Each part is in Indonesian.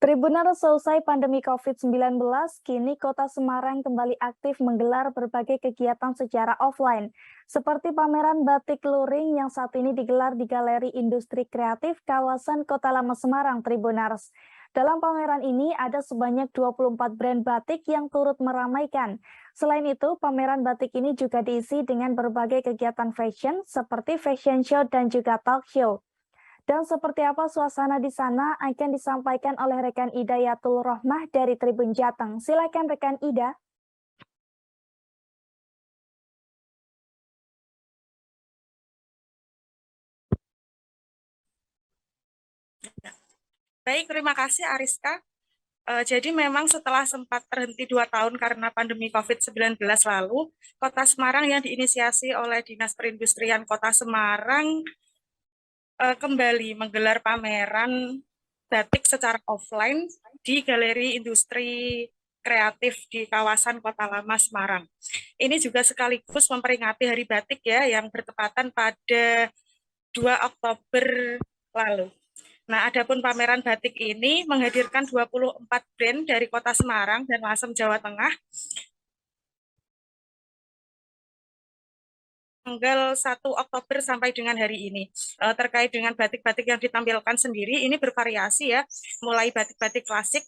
Tribuners, seusai pandemi COVID-19, kini Kota Semarang kembali aktif menggelar berbagai kegiatan secara offline, seperti pameran batik luring yang saat ini digelar di Galeri Industri Kreatif kawasan Kota Lama Semarang, Tribuners. Dalam pameran ini ada sebanyak 24 brand batik yang turut meramaikan. Selain itu, pameran batik ini juga diisi dengan berbagai kegiatan fashion seperti fashion show dan juga talk show. Dan seperti apa suasana di sana akan disampaikan oleh rekan Ida Yatul Rohmah dari Tribun Jateng. Silakan rekan Ida. Baik, terima kasih Ariska. Jadi memang setelah sempat terhenti 2 tahun karena pandemi COVID-19 lalu, Kota Semarang yang diinisiasi oleh Dinas Perindustrian Kota Semarang kembali menggelar pameran batik secara offline di Galeri Industri Kreatif di kawasan Kota Lama Semarang. Ini juga sekaligus memperingati Hari Batik ya, yang bertepatan pada 2 Oktober lalu. Nah, adapun pameran batik ini menghadirkan 24 brand dari Kota Semarang dan Lasem, Jawa Tengah. Tanggal 1 Oktober sampai dengan hari ini. Terkait dengan batik-batik yang ditampilkan sendiri, ini bervariasi ya, mulai batik-batik klasik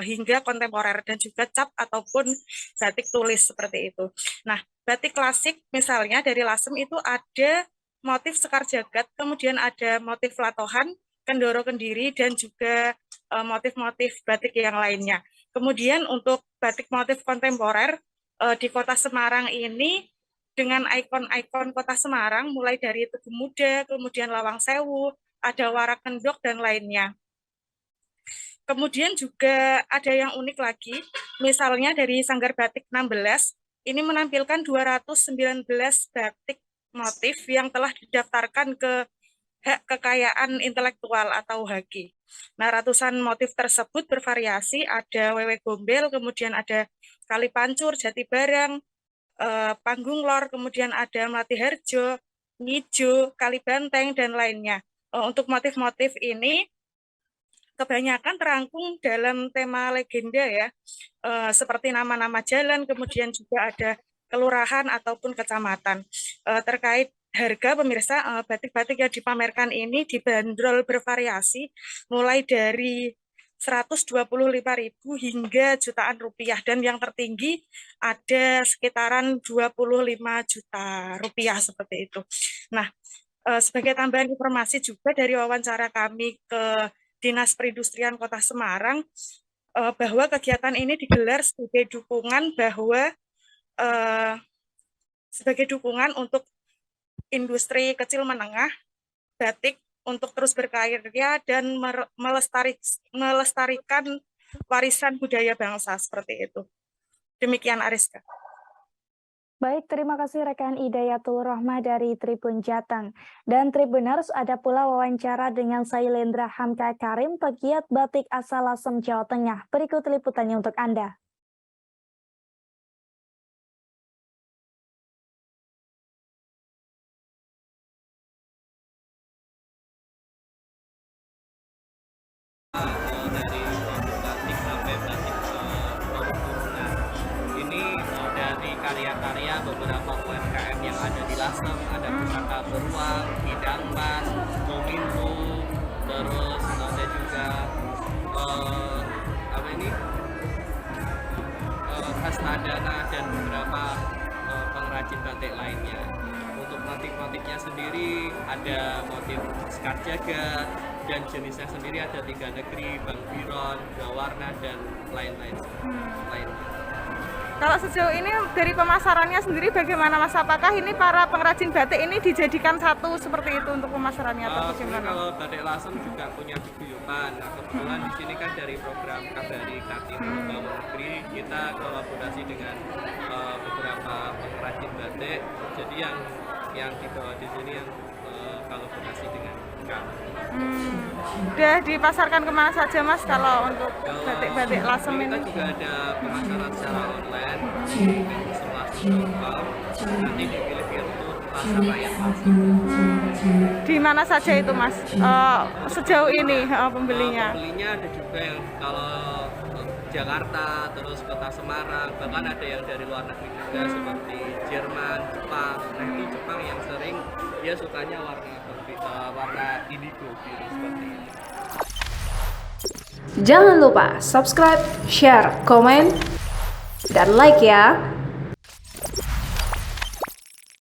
hingga kontemporer dan juga cap ataupun batik tulis seperti itu. Nah, batik klasik misalnya dari Lasem itu ada motif sekar jagad, kemudian ada motif latohan, kendoro kendiri, dan juga motif-motif batik yang lainnya. Kemudian untuk batik motif kontemporer di Kota Semarang ini dengan ikon-ikon Kota Semarang, mulai dari Tugu Muda, kemudian Lawang Sewu, ada Warak Kendok, dan lainnya. Kemudian juga ada yang unik lagi, misalnya dari Sanggar Batik 16, ini menampilkan 219 batik motif yang telah didaftarkan ke Hak Kekayaan Intelektual atau HK. Nah, ratusan motif tersebut bervariasi, ada wewe gombel, kemudian ada kali pancur, jati barang, panggung lor, kemudian ada Melati Harjo, Ngijo, Kalibanteng, dan lainnya. Untuk motif-motif ini kebanyakan terangkum dalam tema legenda ya, seperti nama-nama jalan, kemudian juga ada kelurahan ataupun kecamatan. Terkait harga, pemirsa, batik-batik yang dipamerkan ini dibanderol bervariasi, mulai dari 125.000 hingga jutaan rupiah, dan yang tertinggi ada sekitaran 25 juta rupiah seperti itu. Nah, sebagai tambahan informasi juga dari wawancara kami ke Dinas Perindustrian Kota Semarang, bahwa kegiatan ini digelar sebagai dukungan untuk industri kecil menengah batik untuk terus berkarya dan melestarikan warisan budaya bangsa seperti itu. Demikian Ariska. Baik, terima kasih rekan Ida Yatul Rohmah dari Tribun Jateng. Dan Tribuners, ada pula wawancara dengan Sailendra Hamka Karim, pegiat batik asal Lasem, Jawa Tengah. Berikut liputannya untuk Anda. Dari batik sampai batik produk turunan. Ini dari karya-karya beberapa UMKM yang ada di Lasem, ada Pusaka Beruang, Hidangman, Kominfo, terus ada juga Hastadana dan beberapa pengrajin batik lainnya. Untuk motif-motifnya sendiri ada motif sekar jagad, dan jenisnya sendiri ada 3 negeri, Bang Biron, Gawarna, dan lain-lain. Kalau sejauh ini dari pemasarannya sendiri bagaimana Mas? Apakah ini para pengrajin batik ini dijadikan satu seperti itu untuk pemasarannya atau bagaimana? Kalau Batik Lasem juga punya paguyuban. Nah, kebetulan di sini kan dari program KBRI Kartini Membangun Negeri, kita kolaborasi dengan beberapa pengrajin batik. Jadi yang dibawa di sini yang kolaborasi dengan kami. Udah dipasarkan kemana saja Mas kalau untuk batik-batik Lasem ini? Kita juga ada pemasaran secara online, mungkin setelah lokal, nanti dipilih untuk pasar rakyat pasar. Di mana saja itu Mas? Sejauh ini pembelinya? Pembelinya ada juga yang kalau Jakarta, terus kota Semarang, bahkan ada yang dari luar negeri juga seperti Jerman, Jepang. Nah itu Jepang yang sering dia sukanya warna indigo biru seperti ini. Jangan lupa subscribe, share, komen, dan like ya.